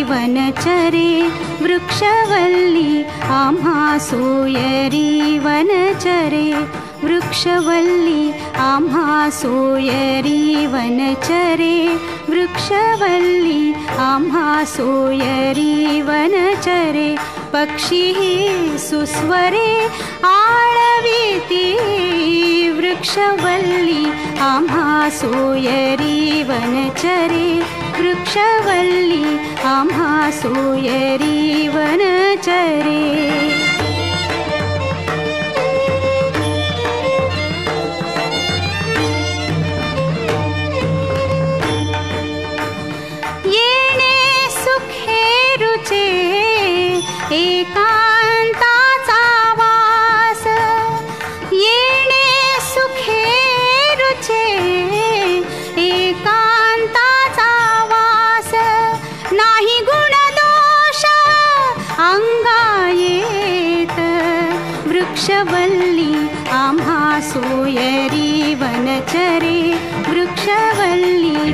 वनचरे वृक्षवल्ली आम्हा सोयरी वनचरे वृक्षवल्ली आम्हा सोयरी वनचरे वृक्षवल्ली आम्हा सोयरी वनचरे पक्षी सुस्वरे आळविती वृक्षवल्ली आम्हा सोयरी वनचरे वृक्षवल्ली आम्हा सोयरी वनचरे एकांताचा वास येणे सुखे रुचे एकांताचा वास नाही गुणदोष अंगा येत वृक्षवल्ली आम्हा सोयरी वनचरे वृक्षवल्ली